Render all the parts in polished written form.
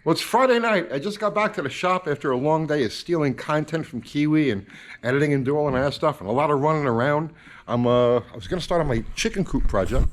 Well, it's Friday night. I just got back to the shop after a long day of stealing content from Kiwi and editing and doing all that stuff, and a lot of running around. I was gonna start on my chicken coop project.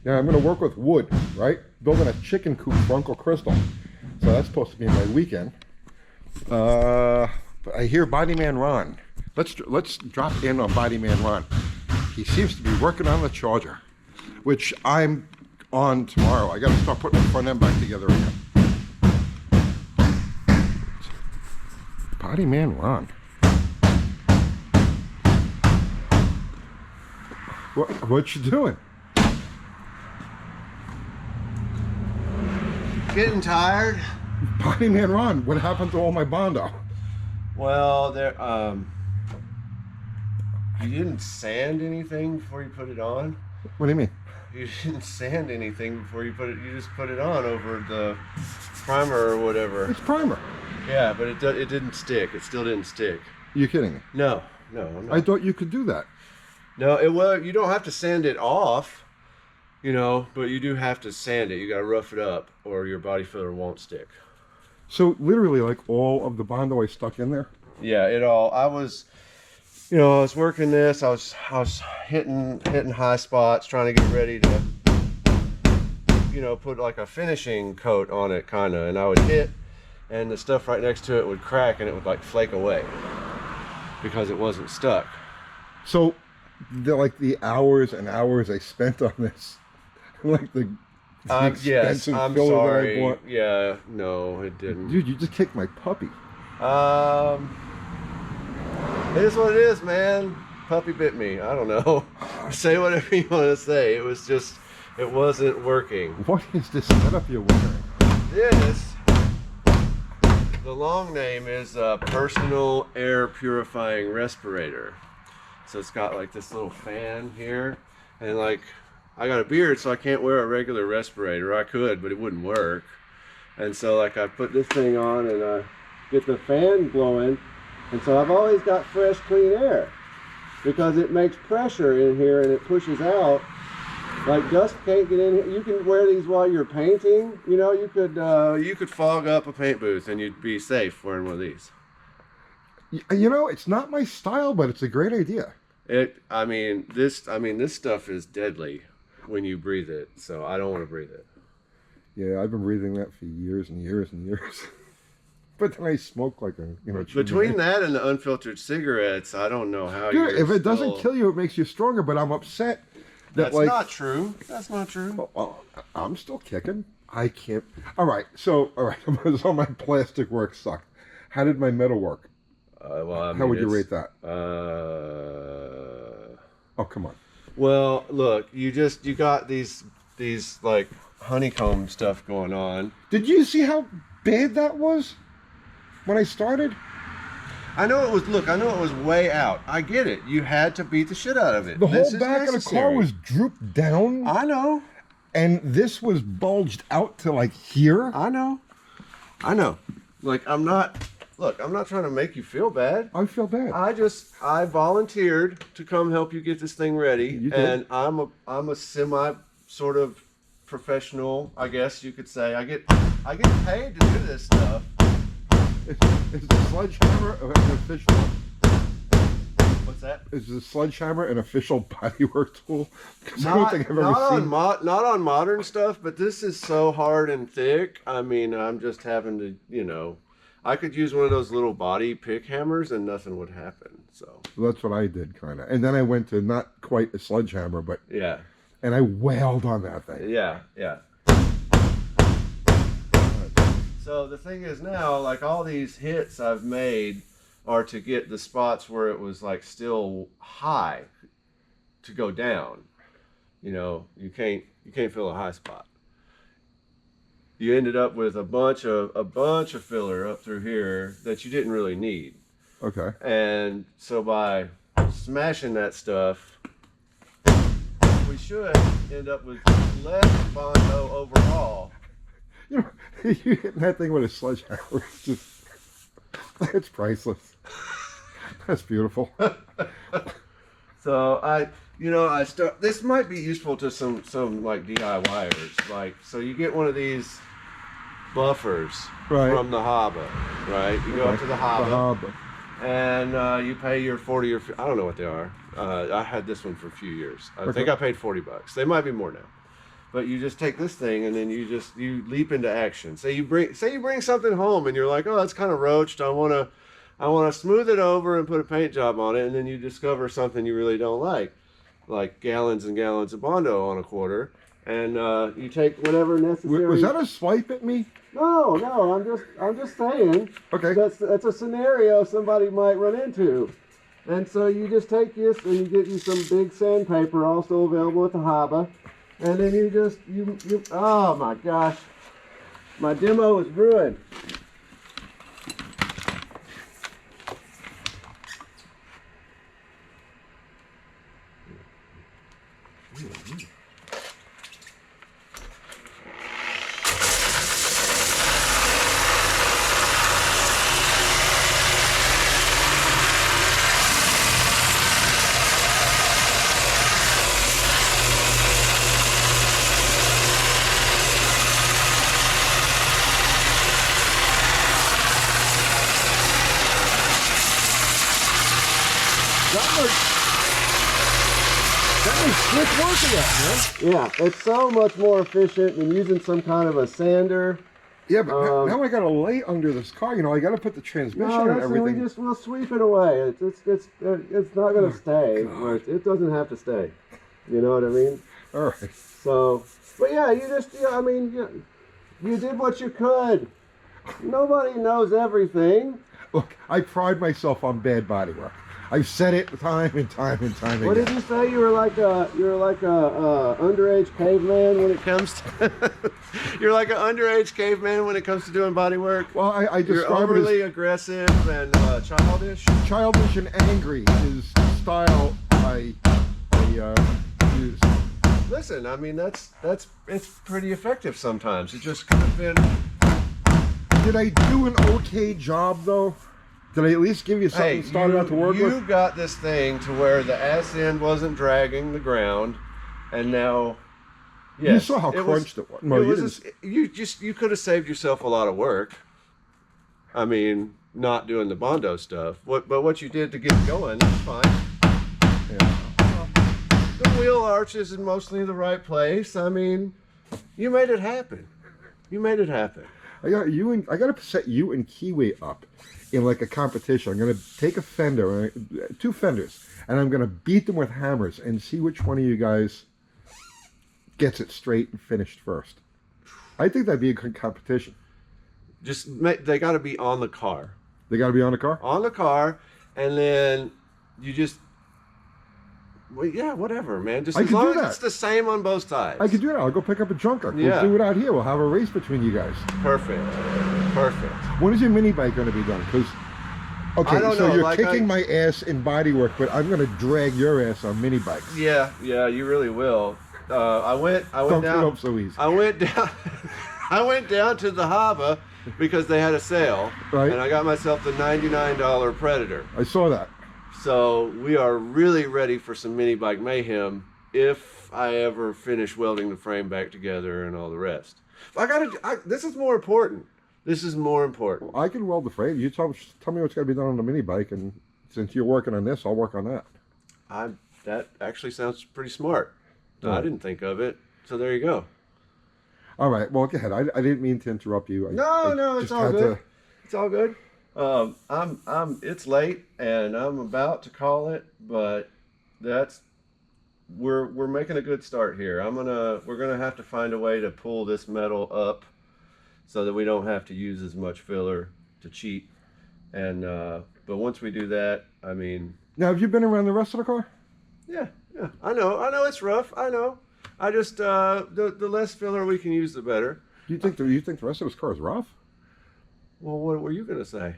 Yeah, I'm gonna work with wood, right? Building a chicken coop for Uncle Crystal. So that's supposed to be my weekend. But I hear Bodyman Ron. Let's drop in on Bodyman Ron. He seems to be working on the charger, which I'm on tomorrow. I got to start putting the front end back together again. Bodyman Ron. What you doing? Getting tired. Bodyman Ron, what happened to all my Bondo? Well, you didn't sand anything before you put it on. What do you mean? You didn't sand anything before you put it. You just put it on over the primer or whatever. It's primer. Yeah, but it didn't stick. It still didn't stick. You kidding me? No. I thought you could do that. No, you don't have to sand it off, but you do have to sand it. You got to rough it up, or your body filler won't stick. So literally, like all of the Bondo I stuck in there. Yeah, it all. I was working this. I was hitting high spots, trying to get ready to, put like a finishing coat on it, kind of. And I would hit, and the stuff right next to it would crack, and it would like flake away because it wasn't stuck. So, the hours and hours I spent on this, like the yes, expensive I'm filler that I sorry. bought. Yeah, no, it didn't. Dude, you just kicked my puppy. It is what it is, man. Puppy bit me. I don't know. Say whatever you want to say. It wasn't working. What is this setup you're wearing? The long name is Personal Air Purifying Respirator. So it's got like this little fan here, and like I got a beard, so I can't wear a regular respirator. I could, but it wouldn't work. And so like I put this thing on and I get the fan blowing, and so I've always got fresh, clean air because it makes pressure in here and it pushes out. Like dust can't get in here. You can wear these while you're painting. You could fog up a paint booth and you'd be safe wearing one of these. It's not my style, but it's a great idea. This stuff is deadly when you breathe it, so I don't want to breathe it. Yeah, I've been breathing that for years and years and years. But then I smoke like a Between that and the unfiltered cigarettes, I don't know how Dude, if it doesn't kill you, it makes you stronger. But I'm upset that's not true. That's not true. Well, I'm still kicking. I can't. All right. So all my plastic work sucked. How did my metal work? How would you rate that? Oh, come on. Well, look, you got these like honeycomb stuff going on. Did you see how bad that was when I started? I know it was way out. I get it. You had to beat the shit out of it. The whole back of the car was drooped down. I know. And this was bulged out to like here. I know. Like I'm not trying to make you feel bad. I feel bad. I volunteered to come help you get this thing ready. You did. And I'm a semi sort of professional, I guess you could say. I get paid to do this stuff. Is the sledgehammer an official? What's that? Is the sledgehammer an official bodywork tool? Because I Not, don't think I've ever seen. not on modern stuff, but this is so hard and thick. I mean, I'm just having to, I could use one of those little body pick hammers and nothing would happen. So That's what I did, kind of. And then I went to not quite a sledgehammer, but yeah. And I wailed on that thing. Yeah. So the thing is now, like all these hits I've made are to get the spots where it was like still high to go down. You can't feel a high spot. You ended up with a bunch of filler up through here that you didn't really need. Okay. And so by smashing that stuff, we should end up with less Bondo overall. You hitting that thing with a sledgehammer it's priceless. That's beautiful. So this might be useful to some like DIYers. Like, so you get one of these buffers Right. from the harbor, right? You go up to the The harbor, harbor. and you pay your 40 or I don't know what they are. I had this one for a few years. I think I paid $40. They might be more now. But you just take this thing and then you leap into action. Say you bring something home and you're like, oh, that's kind of roached. I wanna smooth it over and put a paint job on it, and then you discover something you really don't like gallons and gallons of Bondo on a quarter, and you take whatever necessary. Was that a swipe at me? No, I'm just saying. Okay. That's a scenario somebody might run into. And so you just take this and you get you some big sandpaper, also available at the harbor. And then you oh my gosh, my demo is ruined. That was slick working out, man. Yeah, it's so much more efficient than using some kind of a sander. Yeah, but now I got to lay under this car. You know, I got to put the transmission No, and listen, everything. we'll sweep it away. It's not gonna stay. Where it doesn't have to stay. You know what I mean? All right. So, but yeah, you did what you could. Nobody knows everything. Look, I pride myself on bad body work. I've said it time and time and time again. What did you say? You were like a underage caveman when it comes to you're like an underage caveman when it comes to doing body work. Well, I You're describe it overly aggressive and childish. as childish and angry is the style I use. Listen, I mean it's pretty effective sometimes. It just could have been. Did I do an okay job though? Did I at least give you something started out to work with? You got this thing to where the ass end wasn't dragging the ground, and now, yes, You saw how crunched it was. No, you could have saved yourself a lot of work. I mean, not doing the Bondo stuff. But what you did to get it going, that's fine. Yeah. The wheel arch is in mostly the right place. I mean, you made it happen. You made it happen. I got to set you and Kiwi up in like a competition. I'm gonna take a fender, two fenders, and I'm gonna beat them with hammers and see which one of you guys gets it straight and finished first. I think that'd be a good competition. They got to be on the car. They got to be on the car. On the car, and then you just. Well, yeah, whatever, man. Just I as can do long as that. it's the same on both sides. I could do that. I'll go pick up a junker. Yeah. We'll do it out here. We'll have a race between you guys. Perfect. When is your mini bike going to be done? Because okay, I don't so know, you're like kicking my ass in bodywork, but I'm going to drag your ass on mini bikes. Yeah, you really will. I went Don't down. get up so easy. I went down. I went down to the harbor because they had a sale, Right. and I got myself the $99 Predator. I saw that. So we are really ready for some mini bike mayhem if I ever finish welding the frame back together and all the rest. This is more important. This is more important. I can weld the frame. You tell me what's got to be done on the mini bike, and since you're working on this, I'll work on that. That actually sounds pretty smart. Right. I didn't think of it. So there you go. All right. Well, go ahead. I didn't mean to interrupt you. No, it's all good. It's all good. It's late and I'm about to call it, but we're making a good start here. We're gonna have to find a way to pull this metal up so that we don't have to use as much filler to cheat. And but once we do that, I mean. Now, have you been around the rest of the car? Yeah. I know it's rough. I know. I just the less filler we can use, the better. You think the rest of this car is rough? Well, what were you gonna say?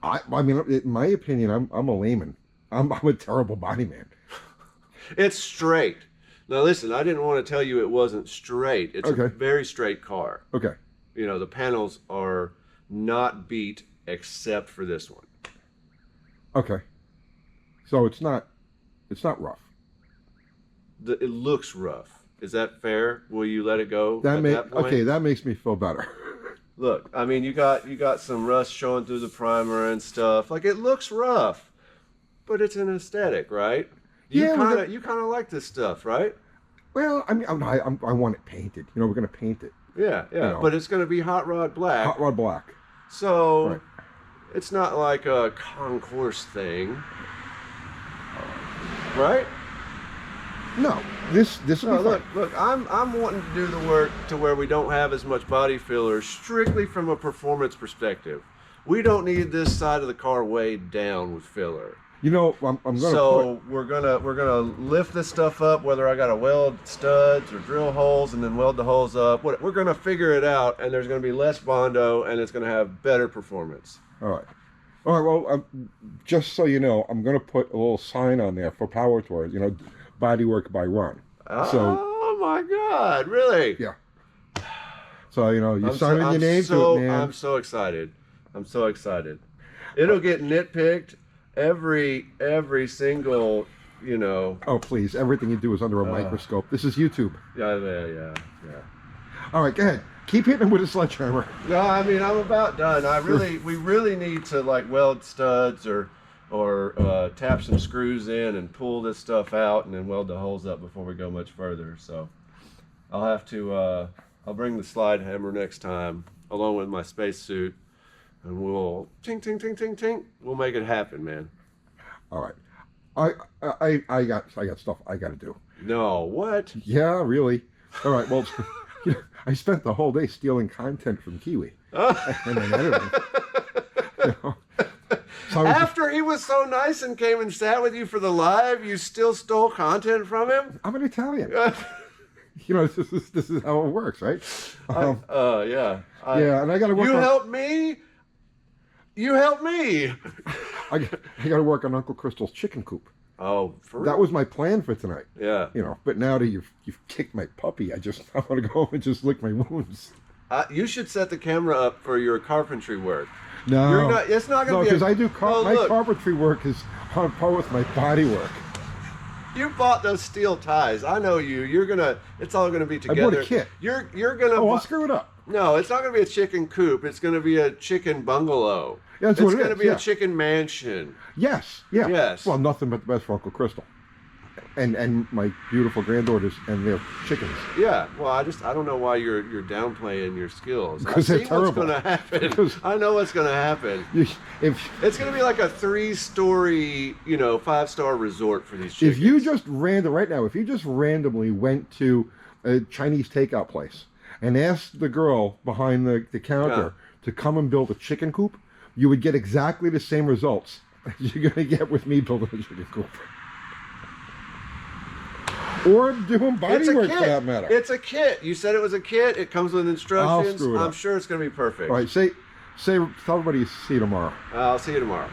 I mean, in my opinion, I'm a layman. I'm a terrible body man. It's straight. Now listen, I didn't want to tell you it wasn't straight. It's Okay. a very straight car. Okay. You know, the panels are not beat except for this one. Okay. So it's not rough. It looks rough. Is that fair? Will you let it go? That makes me feel better. Look, I mean, you got some rust showing through the primer and stuff. Like, it looks rough, but it's an aesthetic, right? You kind of like this stuff, right? Well, I mean, I want it painted. You know, we're gonna paint it. Yeah, yeah. You know. But it's going to be hot rod black. Hot rod black. So Right. it's not like a concourse thing, right? No, this will No, be look, fine. look. I'm wanting to do the work to where we don't have as much body filler, strictly from a performance perspective. We don't need this side of the car weighed down with filler. You know, I'm gonna So we're gonna lift this stuff up, whether I gotta weld studs or drill holes and then weld the holes up. We're gonna figure it out, and there's gonna be less Bondo, and it's gonna have better performance. All right. Well, just so you know, I'm gonna put a little sign on there for Power Tours. You know, Bodywork by Ron. So Oh my God! Really? yeah. So you know, you sign your name to it, man. I'm so excited. I'm so excited. It'll get nitpicked every single, you know. Oh please! Everything you do is under a microscope. This is YouTube. Yeah. All right, go ahead. Keep hitting him with a sledgehammer. No, I mean, I'm about done. We really need to like weld studs or tap some screws in and pull this stuff out and then weld the holes up before we go much further. So I'll have to I'll bring the slide hammer next time along with my spacesuit, and we'll ting ting ting ting ting. We'll make it happen, man. All right. I got stuff I got to do. No, what? Yeah, really. All right. Well, you know, I spent the whole day stealing content from Kiwi and then editing. You know? So After he was so nice and came and sat with you for the live, you still stole content from him? I'm an Italian. You know, this is how it works, right? Yeah. Yeah, and I got to work. You help me. You help me. I got to work on Uncle Crystal's chicken coop. Oh, for That was my plan for tonight. Yeah. You know, but now that you've kicked my puppy, I want to go home and just lick my wounds. You should set the camera up for your carpentry work. No, You're not. It's not going to be. because I do my look, carpentry work is on par with my body work. You bought those steel ties. I know you. You're gonna. It's all gonna be together. I bought a kit. You're gonna. Oh, I'll screw it up. No, it's not gonna be a chicken coop. It's gonna be a chicken bungalow. Yeah, that's it's what it gonna is, be yeah. a chicken mansion. Yes, yeah. Yes. Well, nothing but the best for Uncle Crystal, and my beautiful granddaughters and their chickens. Yeah. Well, I don't know why you're downplaying your skills. Because I they're see what's terrible. gonna happen. Because- I know what's gonna happen. If It's gonna be like a 3-story, 5-star resort for these chickens. if you just randomly went to a Chinese takeout place and asked the girl behind the counter to come and build a chicken coop, you would get exactly the same results as you're going to get with me building a chicken coop. Or doing It's a bodywork kit. for that matter. It's a kit. You said it was a kit. It comes with instructions. screw it I'm up. sure it's gonna be perfect. All right, tell everybody you see you tomorrow. I'll see you tomorrow.